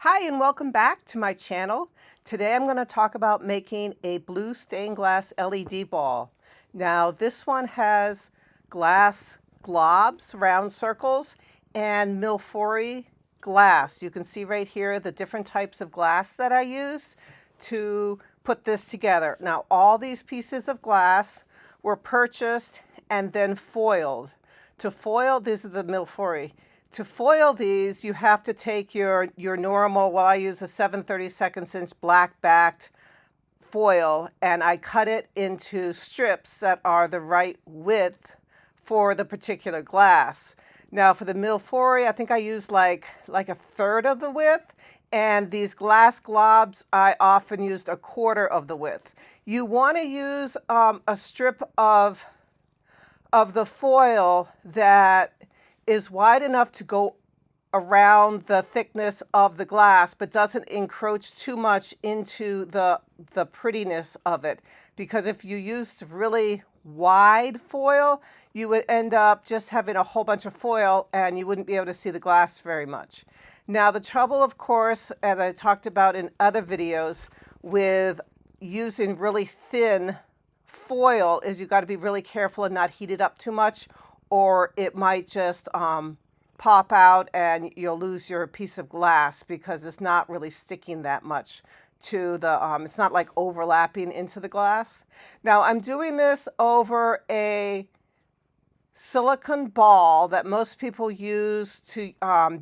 Hi and welcome back to my channel. Today I'm going to talk about making a blue stained glass LED ball. Now this one has glass globs, round circles, and Milfori glass. You can see right here the different types of glass that I used to put this together. Now all these pieces of glass were purchased and then foiled. To foil, this is the Milfori. To foil these, you have to take your normal, well, I use a 7/32 inch black backed foil, and I cut it into strips that are the right width for the particular glass. Now for the Milfori, I think I used like a third of the width, and these glass globs, I often used a quarter of the width. You want to use a strip of the foil that is wide enough to go around the thickness of the glass, but doesn't encroach too much into the prettiness of it. Because if you used really wide foil, you would end up just having a whole bunch of foil and you wouldn't be able to see the glass very much. Now the trouble, of course, as I talked about in other videos, with using really thin foil is you got to be really careful and not heat it up too much, or it might just pop out and you'll lose your piece of glass because it's not really sticking that much to the, it's not like overlapping into the glass. Now I'm doing this over a silicone ball that most people use to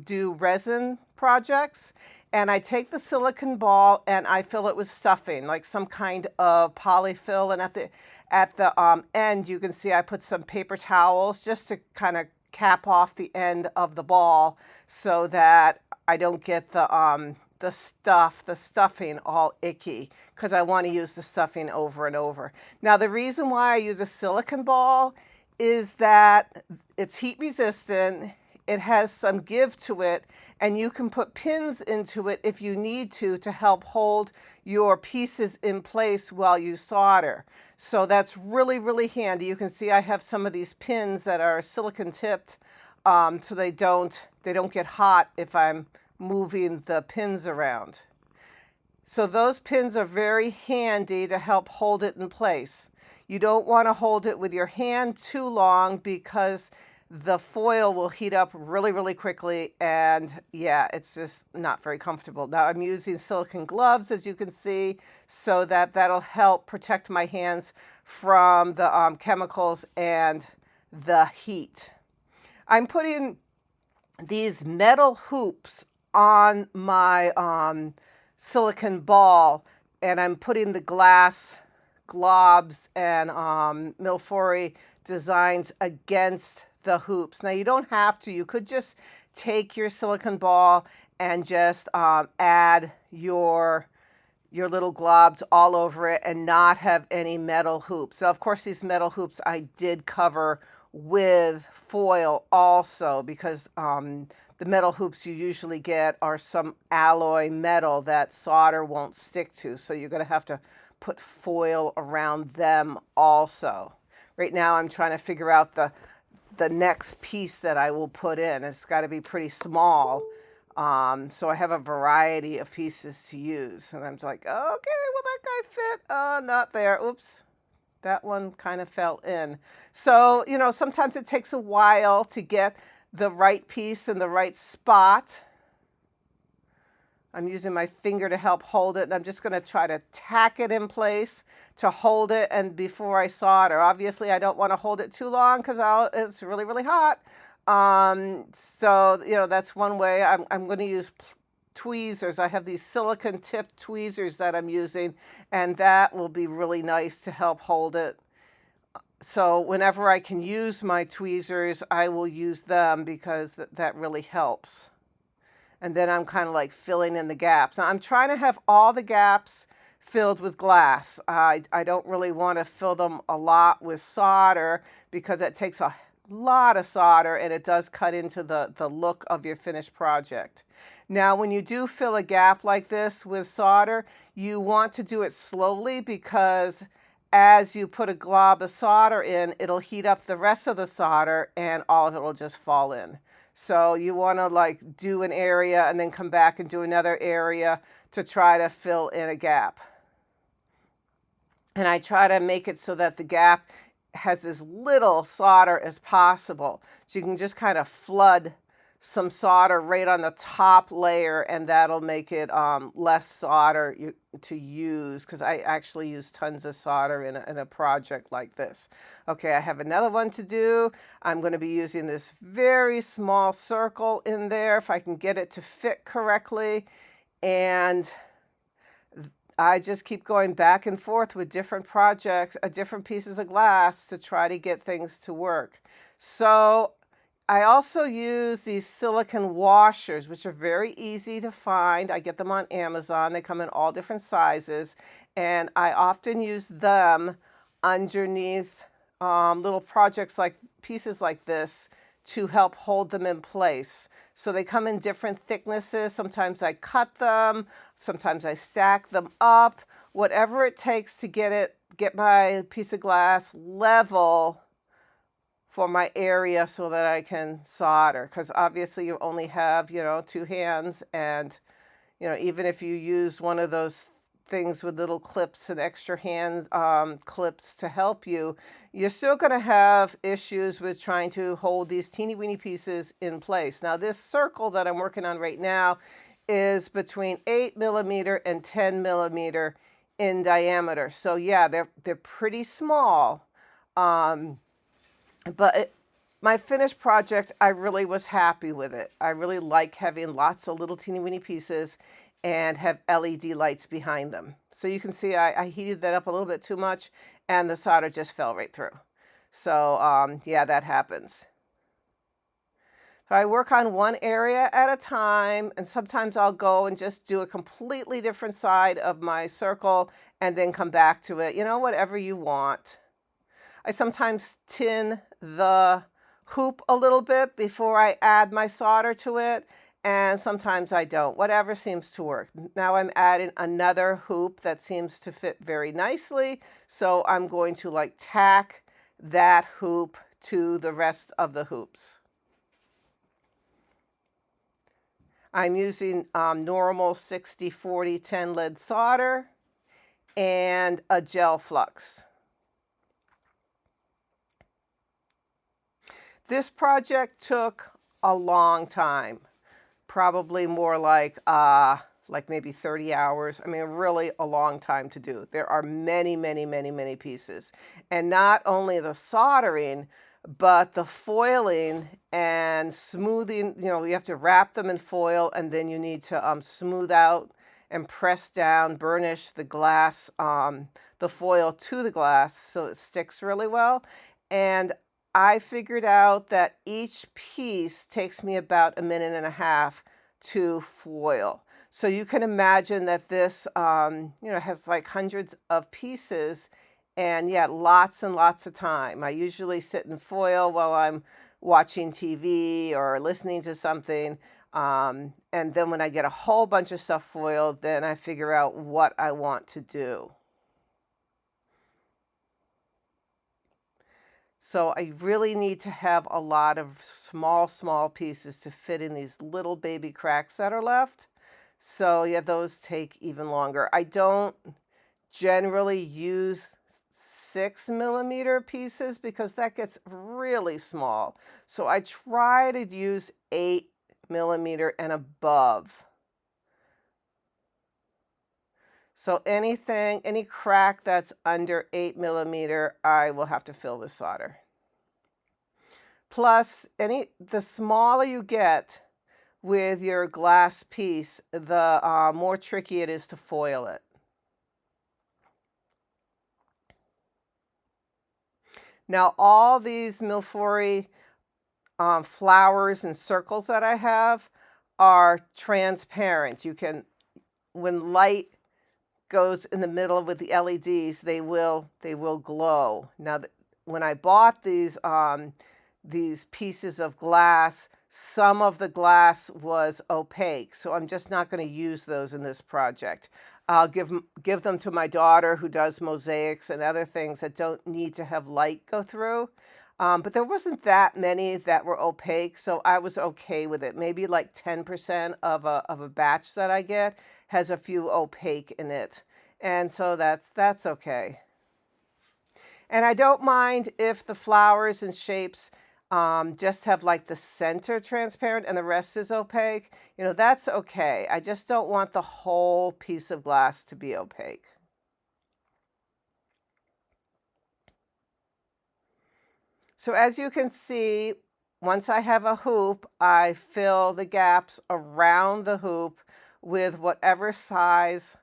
do resin projects. And I take the silicone ball and I fill it with stuffing, like some kind of polyfill. And at the end, you can see I put some paper towels just to kind of cap off the end of the ball so that I don't get the stuffing all icky, because I want to use the stuffing over and over. Now the reason why I use a silicone ball is that it's heat resistant, it has some give to it, and you can put pins into it if you need to help hold your pieces in place while you solder. So that's really, really handy. You can see I have some of these pins that are silicone tipped, so they don't get hot if I'm moving the pins around. So those pins are very handy to help hold it in place. You don't want to hold it with your hand too long because the foil will heat up really, really quickly, and yeah, it's just not very comfortable. Now I'm using silicone gloves, as you can see, so that'll help protect my hands from the chemicals and the heat. I'm putting these metal hoops on my silicone ball, and I'm putting the glass globs and Milfori designs against the hoops. Now you don't have to. You could just take your silicone ball and just add your little globs all over it and not have any metal hoops. Now of course these metal hoops I did cover with foil also, because the metal hoops you usually get are some alloy metal that solder won't stick to, so you're going to have to put foil around them also. Right now I'm trying to figure out the next piece that I will put in. It's got to be pretty small, so I have a variety of pieces to use, and I'm like, okay, will that guy fit? Not there. Oops, that one kind of fell in. So sometimes it takes a while to get the right piece in the right spot. I'm using my finger to help hold it, and I'm just going to try to tack it in place to hold it, and before I solder. Obviously I don't want to hold it too long because it's really, really hot. So that's one way. I'm going to use tweezers. I have these silicone tipped tweezers that I'm using, and that will be really nice to help hold it. So whenever I can use my tweezers, I will use them because that really helps. And then I'm kind of like filling in the gaps. Now I'm trying to have all the gaps filled with glass. I don't really want to fill them a lot with solder because it takes a lot of solder and it does cut into the look of your finished project. Now when you do fill a gap like this with solder, you want to do it slowly, because as you put a glob of solder in, it'll heat up the rest of the solder and all of it will just fall in. So you want to like do an area and then come back and do another area to try to fill in a gap. And I try to make it so that the gap has as little solder as possible. So you can just kind of flood some solder right on the top layer, and that'll make it less solder to use, because I actually use tons of solder in a project like this. Okay, I have another one to do. I'm going to be using this very small circle in there if I can get it to fit correctly. And I just keep going back and forth with different projects, different pieces of glass to try to get things to work. So I also use these silicone washers, which are very easy to find. I get them on Amazon. They come in all different sizes, and I often use them underneath little projects like pieces like this to help hold them in place. So they come in different thicknesses. Sometimes I cut them, sometimes I stack them up, whatever it takes to get my piece of glass level for my area so that I can solder, because obviously you only have, two hands, and even if you use one of those things with little clips and extra hand clips to help you, you're still going to have issues with trying to hold these teeny weeny pieces in place. Now this circle that I'm working on right now is between 8mm and 10mm in diameter. So yeah, they're pretty small. But my finished project, I really was happy with it. I really like having lots of little teeny weeny pieces and have LED lights behind them. So you can see I heated that up a little bit too much, and the solder just fell right through. So yeah, that happens. So I work on one area at a time, and sometimes I'll go and just do a completely different side of my circle and then come back to it, whatever you want. I sometimes tin the hoop a little bit before I add my solder to it, and sometimes I don't. Whatever seems to work. Now I'm adding another hoop that seems to fit very nicely, so I'm going to like tack that hoop to the rest of the hoops. I'm using normal 60-40-10 lead solder and a gel flux. This project took a long time, probably more like maybe 30 hours. I mean, really a long time to do. There are many, many, many, many pieces. And not only the soldering, but the foiling and smoothing. You have to wrap them in foil, and then you need to smooth out and press down, burnish the glass, the foil to the glass so it sticks really well. And I figured out that each piece takes me about 1.5 minutes to foil. So you can imagine that this, has like hundreds of pieces, and yeah, lots and lots of time. I usually sit and foil while I'm watching TV or listening to something. And then when I get a whole bunch of stuff foiled, then I figure out what I want to do. So I really need to have a lot of small pieces to fit in these little baby cracks that are left. So yeah, those take even longer. I don't generally use 6mm pieces because that gets really small. So I try to use 8mm and above. So any crack that's under 8mm, I will have to fill with solder. Plus, the smaller you get with your glass piece, the more tricky it is to foil it. Now, all these Millefiori flowers and circles that I have are transparent. You can, when light goes in the middle with the LEDs, they will glow. Now, when I bought these pieces of glass, some of the glass was opaque, so I'm just not going to use those in this project. I'll give them to my daughter who does mosaics and other things that don't need to have light go through. But there wasn't that many that were opaque, so I was okay with it. Maybe like 10% of a batch that I get has a few opaque in it. And so that's okay. And I don't mind if the flowers and shapes just have like the center transparent and the rest is opaque. You know, that's okay. I just don't want the whole piece of glass to be opaque. So as you can see, once I have a hoop, I fill the gaps around the hoop with whatever size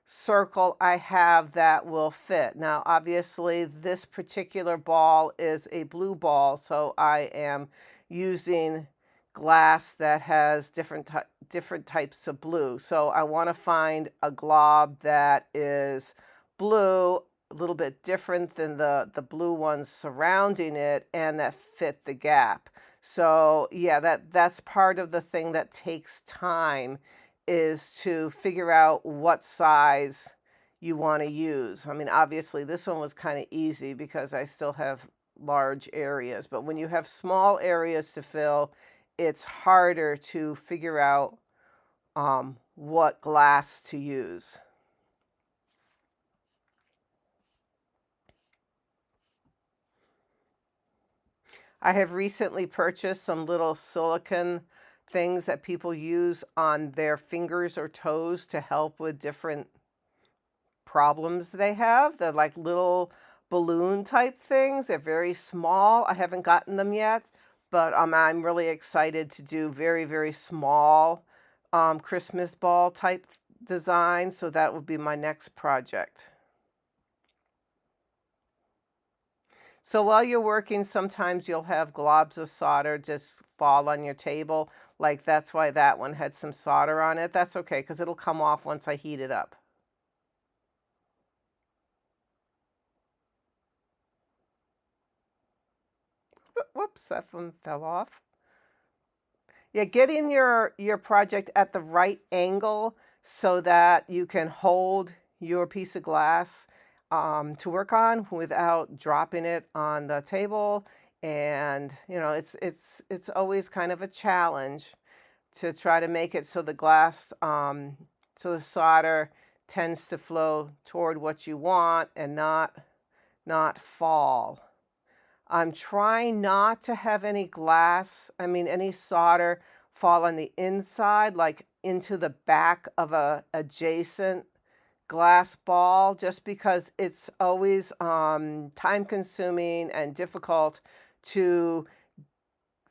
circle I have that will fit. Now, obviously, this particular ball is a blue ball, so I am using glass that has different types of blue. So I want to find a glob that is blue, a little bit different than the blue ones surrounding it, and that fit the gap. So yeah, that's part of the thing that takes time, is to figure out what size you want to use. I mean, obviously this one was kind of easy because I still have large areas, but when you have small areas to fill, it's harder to figure out what glass to use. I have recently purchased some little silicone things that people use on their fingers or toes to help with different problems they have. They're like little balloon type things. They're very small. I haven't gotten them yet, but I'm really excited to do very, very small Christmas ball type design. So that would be my next project. So while you're working, sometimes you'll have globs of solder just fall on your table. Like that's why that one had some solder on it. That's okay, because it'll come off once I heat it up. Whoops, that one fell off. Yeah, getting your project at the right angle so that you can hold your piece of glass to work on without dropping it on the table. And you know, it's always kind of a challenge to try to make it so the glass, so the solder tends to flow toward what you want and not fall. I'm trying not to have any any solder fall on the inside, like into the back of a adjacent glass ball, just because it's always time consuming and difficult to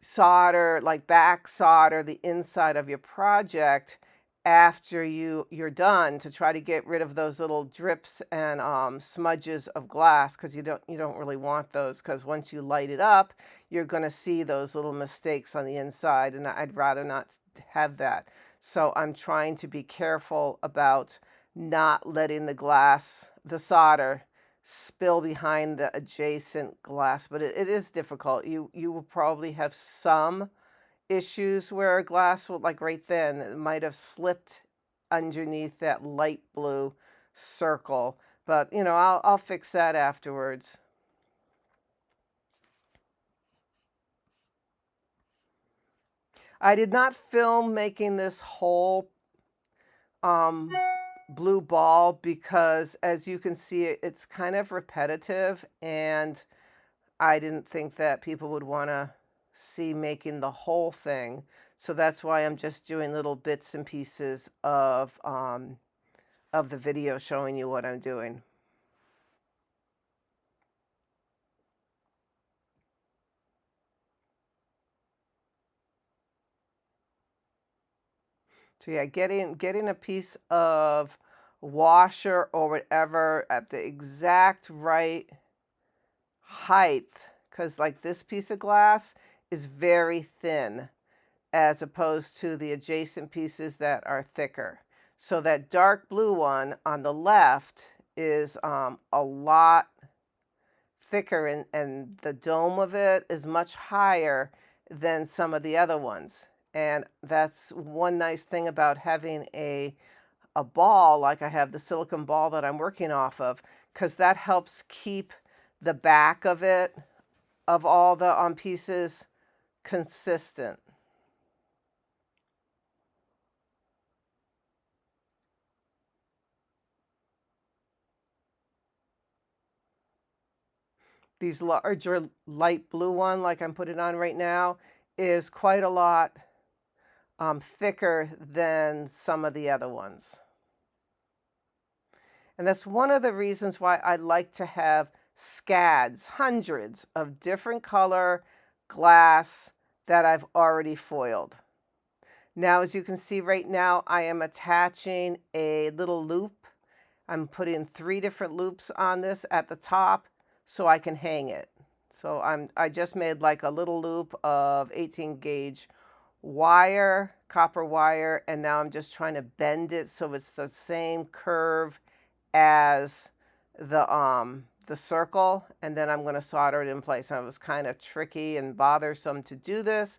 solder, like back solder the inside of your project after you're done, to try to get rid of those little drips and smudges of glass, because you don't really want those, because once you light it up, you're going to see those little mistakes on the inside, and I'd rather not have that. So I'm trying to be careful about not letting the solder spill behind the adjacent glass, but it is difficult. You will probably have some issues where a glass will, like right then, it might have slipped underneath that light blue circle, but you know, I'll fix that afterwards. I did not film making this whole um, blue ball because, as you can see, it's kind of repetitive, and I didn't think that people would want to see making the whole thing. So that's why I'm just doing little bits and pieces of the video showing you what I'm doing. So yeah, getting a piece of washer or whatever at the exact right height, because like this piece of glass is very thin as opposed to the adjacent pieces that are thicker. So that dark blue one on the left is a lot thicker, and the dome of it is much higher than some of the other ones. And that's one nice thing about having a ball, like I have the silicone ball that I'm working off of, because that helps keep the back of it of all the pieces consistent. These larger light blue one, like I'm putting on right now, is quite a lot thicker than some of the other ones. And that's one of the reasons why I like to have scads, hundreds of different color glass that I've already foiled. Now, as you can see right now, I am attaching a little loop. I'm putting 3 different loops on this at the top so I can hang it. So I just made like a little loop of 18 gauge wire, copper wire, and now I'm just trying to bend it so it's the same curve as the circle, and then I'm going to solder it in place. Now, it was kind of tricky and bothersome to do this,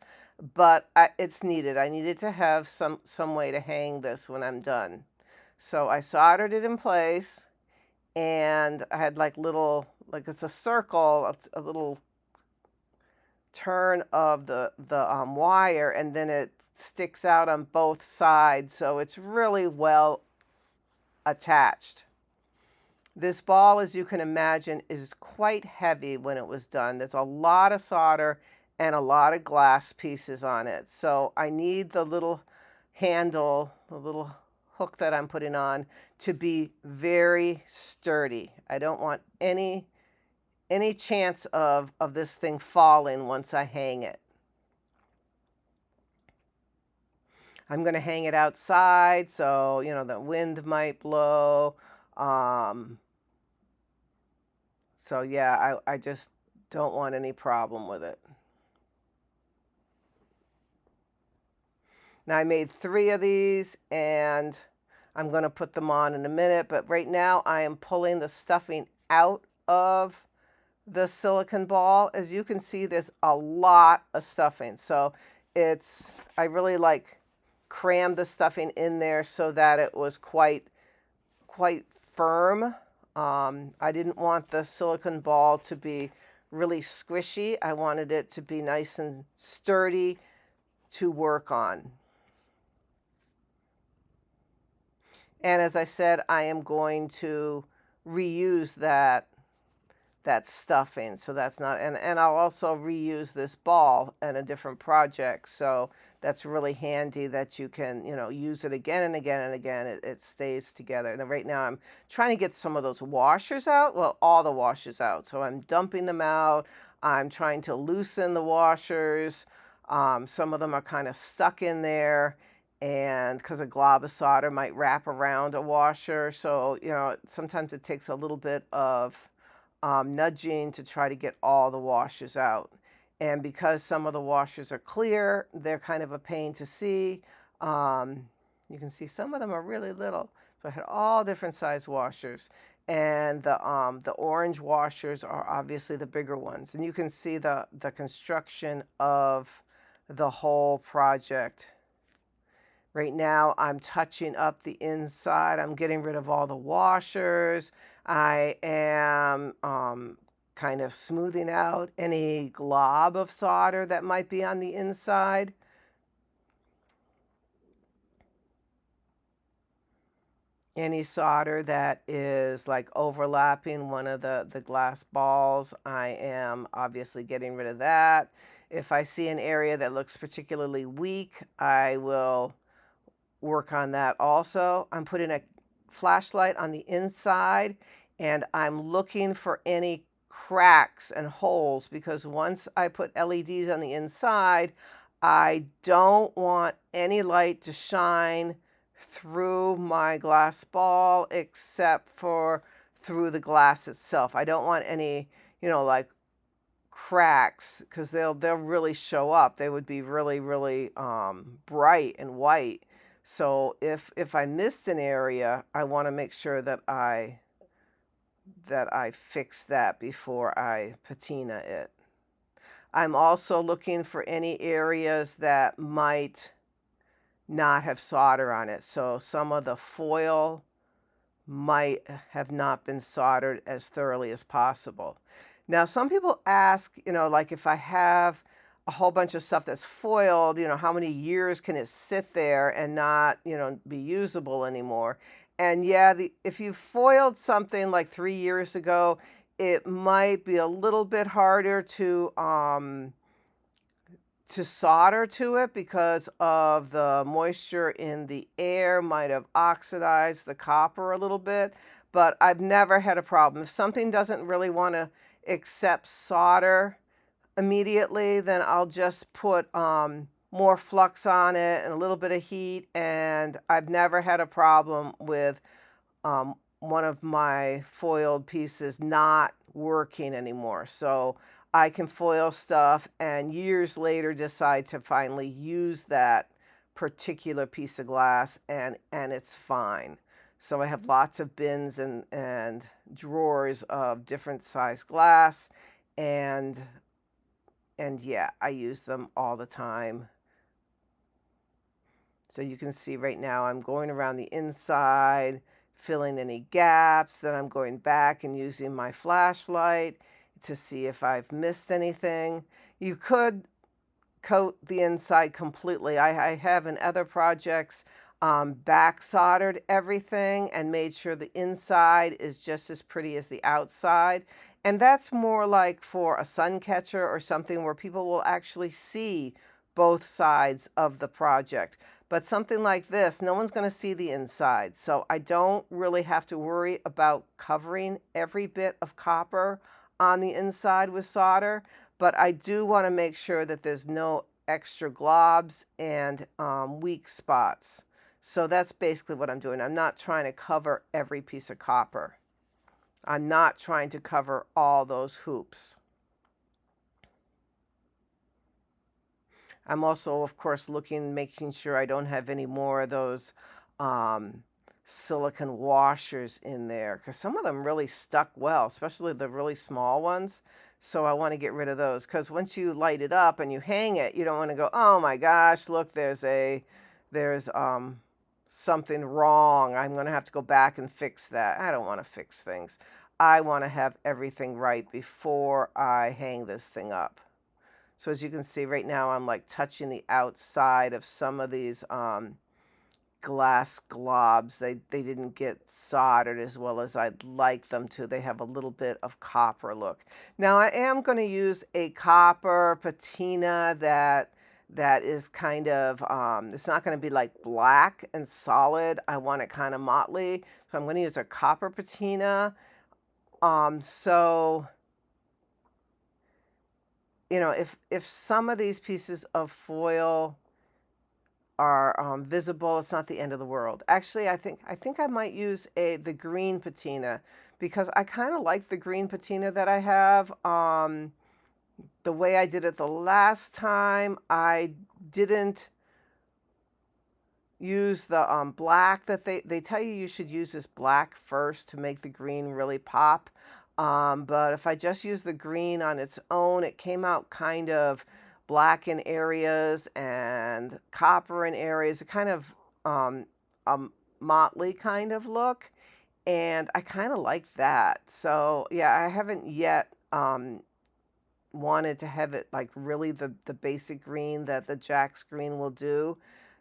but it's needed. I needed to have some way to hang this when I'm done. So I soldered it in place, and I had like little, like it's a circle, a little turn of the wire, and then it sticks out on both sides, so it's really well attached. This ball, as you can imagine, is quite heavy when it was done. There's a lot of solder and a lot of glass pieces on it. So I need the little handle, the little hook that I'm putting on, to be very sturdy. I don't want any chance of this thing falling once I hang it. I'm going to hang it outside, so, you know, the wind might blow. So yeah, I just don't want any problem with it. Now I made 3 of these, and I'm going to put them on in a minute, but right now I am pulling the stuffing out of the silicone ball. As you can see, there's a lot of stuffing, so I really like crammed the stuffing in there so that it was quite firm. I didn't want the silicone ball to be really squishy. I wanted it to be nice and sturdy to work on. And as I said, I am going to reuse that stuffing, so that's not, and I'll also reuse this ball in a different project, so that's really handy that you can, you know, use it again and again and again. It stays together. And right now I'm trying to get some of those washers out, well, all the washers out, so I'm dumping them out. I'm trying to loosen the washers. Some of them are kind of stuck in there, and because a glob of solder might wrap around a washer, so, you know, sometimes it takes a little bit of nudging to try to get all the washers out. And because some of the washers are clear, they're kind of a pain to see. You can see some of them are really little. So I had all different size washers. And the orange washers are obviously the bigger ones. And you can see the construction of the whole project. Right now, I'm touching up the inside. I'm getting rid of all the washers. I am kind of smoothing out any glob of solder that might be on the inside. Any solder that is like overlapping one of the glass balls, I am obviously getting rid of that. If I see an area that looks particularly weak, I will work on that also. I'm putting a flashlight on the inside, and I'm looking for any cracks and holes, because once I put LEDs on the inside, I don't want any light to shine through my glass ball except for through the glass itself. I don't want any, you know, like cracks, because they'll really show up. They would be really bright and white. So if I missed an area, I want to make sure that I fix that before I patina it. I'm also looking for any areas that might not have solder on it. So some of the foil might have not been soldered as thoroughly as possible. Now, some people ask, like if I have a whole bunch of stuff that's foiled, how many years can it sit there and not, be usable anymore? And yeah, if you foiled something like 3 years ago, it might be a little bit harder to solder to it because of the moisture in the air might have oxidized the copper a little bit, but I've never had a problem. If something doesn't really want to accept solder immediately, then I'll just put more flux on it and a little bit of heat, and I've never had a problem with one of my foiled pieces not working anymore. So I can foil stuff and years later decide to finally use that particular piece of glass, and it's fine. So I have lots of bins and drawers of different size glass, and yeah, I use them all the time. So you can see right now I'm going around the inside, filling any gaps, then I'm going back and using my flashlight to see if I've missed anything. You could coat the inside completely. I have in other projects back soldered everything and made sure the inside is just as pretty as the outside. And that's more like for a sun catcher or something where people will actually see both sides of the project. But something like this, no one's going to see the inside. So I don't really have to worry about covering every bit of copper on the inside with solder. But I do want to make sure that there's no extra globs and weak spots. So that's basically what I'm doing. I'm not trying to cover every piece of copper. I'm not trying to cover all those hoops. I'm also, of course, making sure I don't have any more of those silicone washers in there, because some of them really stuck well, especially the really small ones. So I want to get rid of those, because once you light it up and you hang it, you don't want to go, oh my gosh, look, there's something wrong. I'm going to have to go back and fix that. I don't want to fix things. I want to have everything right before I hang this thing up. So as you can see right now, I'm like touching the outside of some of these glass globs. They didn't get soldered as well as I'd like them to. They have a little bit of copper look. Now I am going to use a copper patina that is kind of, it's not going to be like black and solid. I want it kind of motley. So I'm going to use a copper patina. So if some of these pieces of foil are visible, it's not the end of the world. Actually, I think I might use the green patina, because I kind of like the green patina that I have. The way I did it the last time, I didn't use the black that they tell you should use this black first to make the green really pop. But if I just use the green on its own, it came out kind of black in areas and copper in areas, a kind of a motley kind of look. And I kind of like that. So yeah, I haven't yet wanted to have it like really the basic green that the Jack's green will do.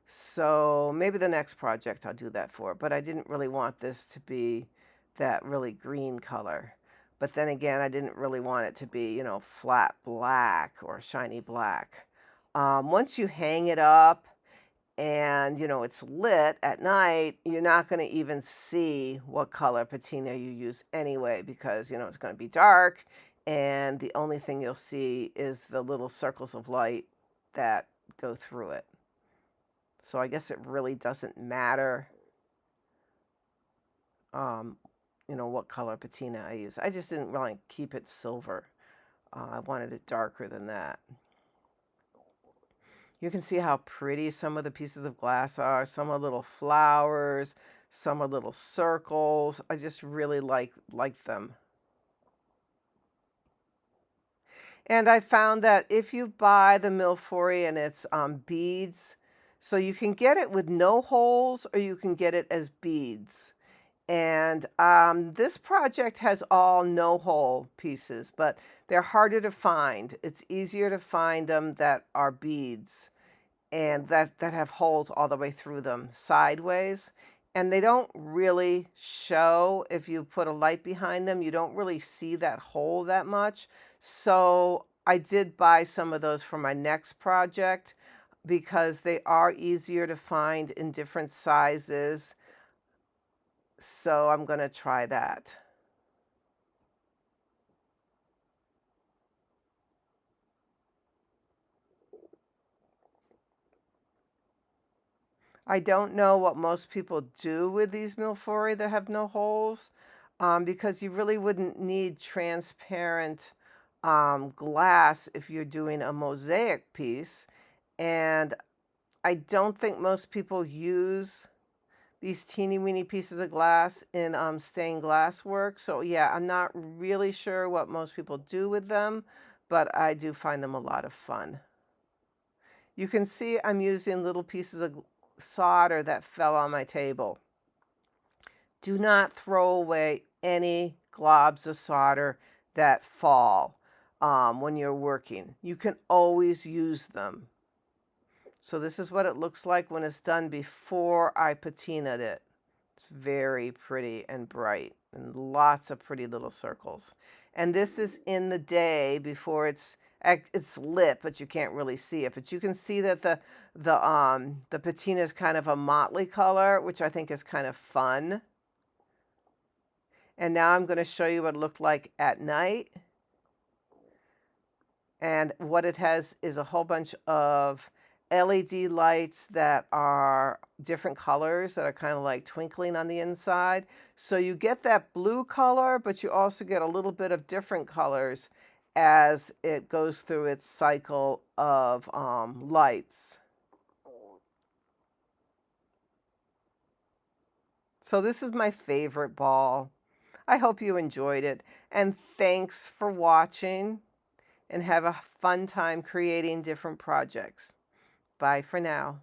So maybe the next project I'll do that for. But I didn't really want this to be that really green color. But then again, I didn't really want it to be, flat black or shiny black. Once you hang it up and, it's lit at night, you're not going to even see what color patina you use anyway, because, it's going to be dark, and the only thing you'll see is the little circles of light that go through it. So I guess it really doesn't matter what color patina I use. I just didn't really keep it silver. I wanted it darker than that. You can see how pretty some of the pieces of glass are. Some are little flowers, some are little circles. I just really like them. And I found that if you buy the Mil-Fori and it's beads, so you can get it with no holes or you can get it as beads. And this project has all no-hole pieces, but they're harder to find. It's easier to find them that are beads and that have holes all the way through them sideways. And they don't really show if you put a light behind them. You don't really see that hole that much. So I did buy some of those for my next project because they are easier to find in different sizes. So I'm going to try that. I don't know what most people do with these Milfori that have no holes, because you really wouldn't need transparent glass if you're doing a mosaic piece. And I don't think most people use these teeny weeny pieces of glass in stained glass work. So yeah, I'm not really sure what most people do with them, but I do find them a lot of fun. You can see I'm using little pieces of solder that fell on my table. Do not throw away any globs of solder that fall when you're working. You can always use them. So this is what it looks like when it's done before I patinaed it. It's very pretty and bright and lots of pretty little circles. And this is in the day before it's lit, but you can't really see it. But you can see that the patina is kind of a motley color, which I think is kind of fun. And now I'm going to show you what it looked like at night. And what it has is a whole bunch of LED lights that are different colors that are kind of like twinkling on the inside. So you get that blue color, but you also get a little bit of different colors as it goes through its cycle of lights. So this is my favorite ball. I hope you enjoyed it, and thanks for watching, and have a fun time creating different projects. Bye for now.